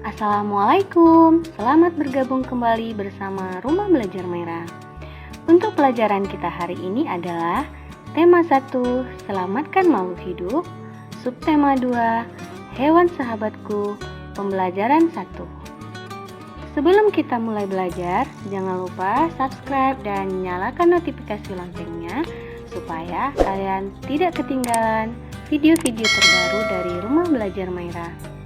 Assalamualaikum, selamat bergabung kembali bersama Rumah Belajar Merah. Untuk pelajaran kita hari ini adalah tema 1, Selamatkan Makhluk Hidup, subtema 2, Hewan Sahabatku, pembelajaran 1. Sebelum kita mulai belajar, jangan lupa subscribe dan nyalakan notifikasi loncengnya supaya kalian tidak ketinggalan video-video terbaru dari Rumah Belajar Merah.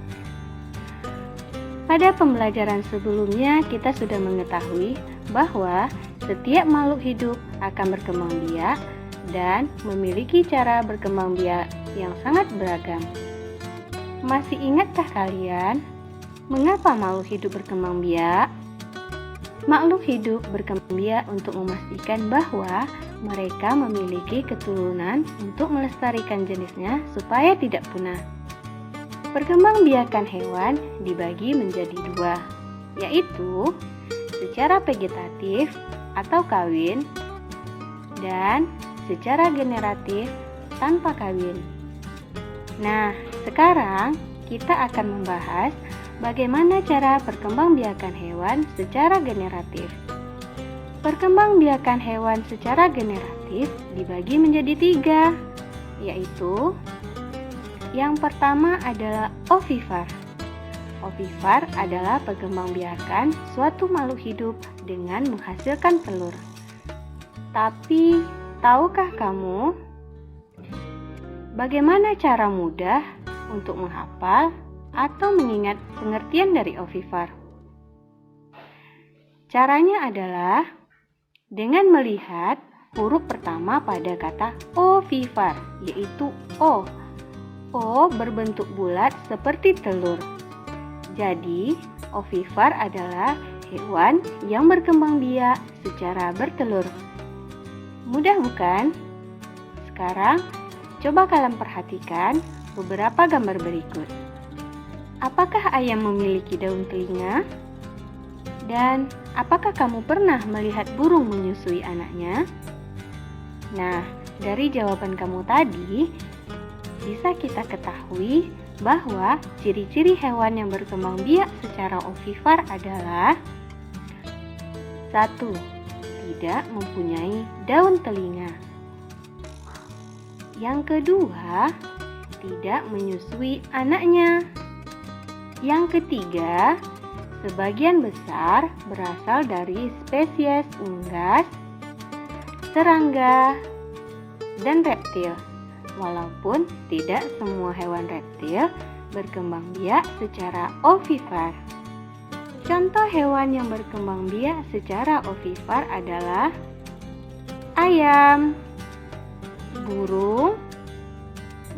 Pada pembelajaran sebelumnya, kita sudah mengetahui bahwa setiap makhluk hidup akan berkembang biak dan memiliki cara berkembang biak yang sangat beragam. Masih ingatkah kalian mengapa makhluk hidup berkembang biak? Makhluk hidup berkembang biak untuk memastikan bahwa mereka memiliki keturunan untuk melestarikan jenisnya supaya tidak punah. Perkembangbiakan hewan dibagi menjadi dua, yaitu secara vegetatif atau kawin dan secara generatif tanpa kawin. Nah, sekarang kita akan membahas bagaimana cara perkembangbiakan hewan secara generatif. Perkembangbiakan hewan secara generatif dibagi menjadi tiga, yaitu yang pertama adalah ovipar. Ovipar adalah perkembangbiakan suatu makhluk hidup dengan menghasilkan telur. Tapi, tahukah kamu bagaimana cara mudah untuk menghafal atau mengingat pengertian dari ovipar? Caranya adalah dengan melihat huruf pertama pada kata ovipar, yaitu O. O berbentuk bulat seperti telur. Jadi, ovipar adalah hewan yang berkembang biak secara bertelur. Mudah bukan? Sekarang, coba kalian perhatikan beberapa gambar berikut. Apakah ayam memiliki daun telinga? Dan apakah kamu pernah melihat burung menyusui anaknya? Nah, dari jawaban kamu tadi, bisa kita ketahui bahwa ciri-ciri hewan yang berkembang biak secara ovipar adalah 1. Tidak mempunyai daun telinga. Yang kedua, tidak menyusui anaknya. Yang ketiga, sebagian besar berasal dari spesies unggas, serangga, dan reptil. Walaupun tidak semua hewan reptil berkembang biak secara ovipar. Contoh hewan yang berkembang biak secara ovipar adalah ayam, burung,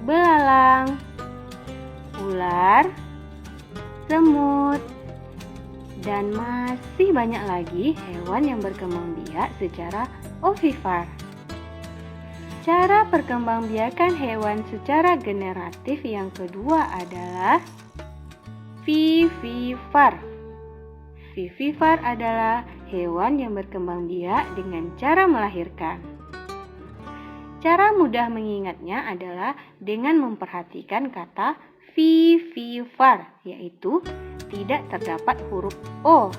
belalang, ular, semut, dan masih banyak lagi hewan yang berkembang biak secara ovipar. Cara perkembangbiakan hewan secara generatif yang kedua adalah vivipar. Vivipar adalah hewan yang berkembang biak dengan cara melahirkan. Cara mudah mengingatnya adalah dengan memperhatikan kata vivipar, yaitu tidak terdapat huruf O.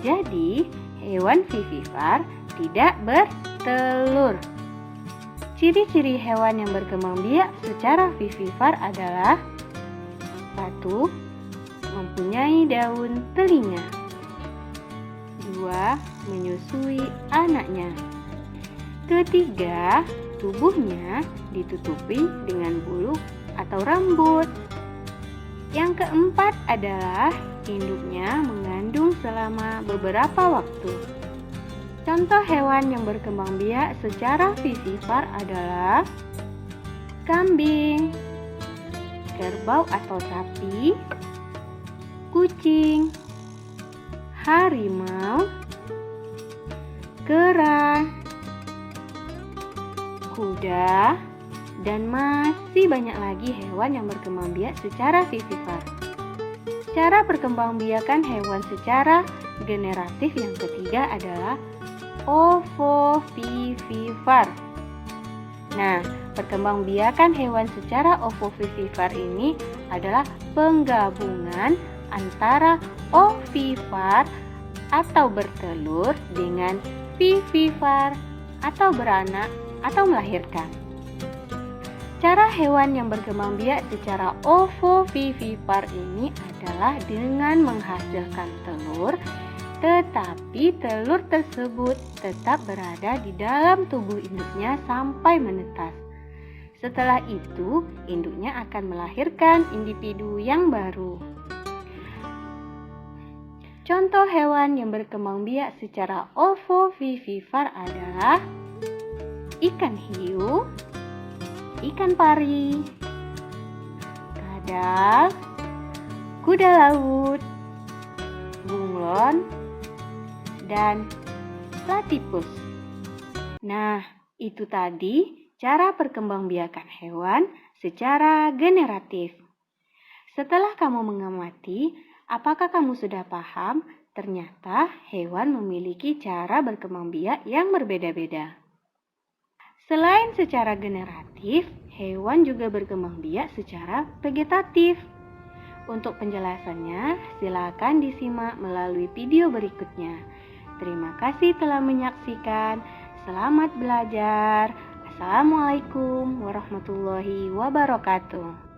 Jadi, hewan vivipar tidak bertelur. Ciri-ciri hewan yang berkembang biak secara vivipar adalah 1. Mempunyai daun telinga. 2. Menyusui anaknya. Ketiga, tubuhnya ditutupi dengan bulu atau rambut. Yang keempat adalah induknya mengandung selama beberapa waktu. Contoh hewan yang berkembang biak secara vivipar adalah kambing, kerbau atau sapi, kucing, harimau, kera, kuda, dan masih banyak lagi hewan yang berkembang biak secara vivipar. Cara perkembangbiakan hewan secara generatif yang ketiga adalah ovovivipar. Nah, perkembangbiakan hewan secara ovovivipar ini adalah penggabungan antara ovipar atau bertelur dengan vivipar atau beranak atau melahirkan. Cara hewan yang berkembang biak secara ovovivipar ini adalah dengan menghasilkan telur, tetapi telur tersebut tetap berada di dalam tubuh induknya sampai menetas. Setelah itu, induknya akan melahirkan individu yang baru. Contoh hewan yang berkembang biak secara ovovivipar adalah ikan hiu, ikan pari, kadal, kuda laut, bunglon, dan platypus. Nah, itu tadi cara perkembangbiakan hewan secara generatif. Setelah kamu mengamati, apakah kamu sudah paham? Ternyata hewan memiliki cara berkembang biak yang berbeda-beda. Selain secara generatif, hewan juga berkembang biak secara vegetatif. Untuk penjelasannya, silakan disimak melalui video berikutnya. Terima kasih telah menyaksikan. Selamat belajar. Assalamualaikum warahmatullahi wabarakatuh.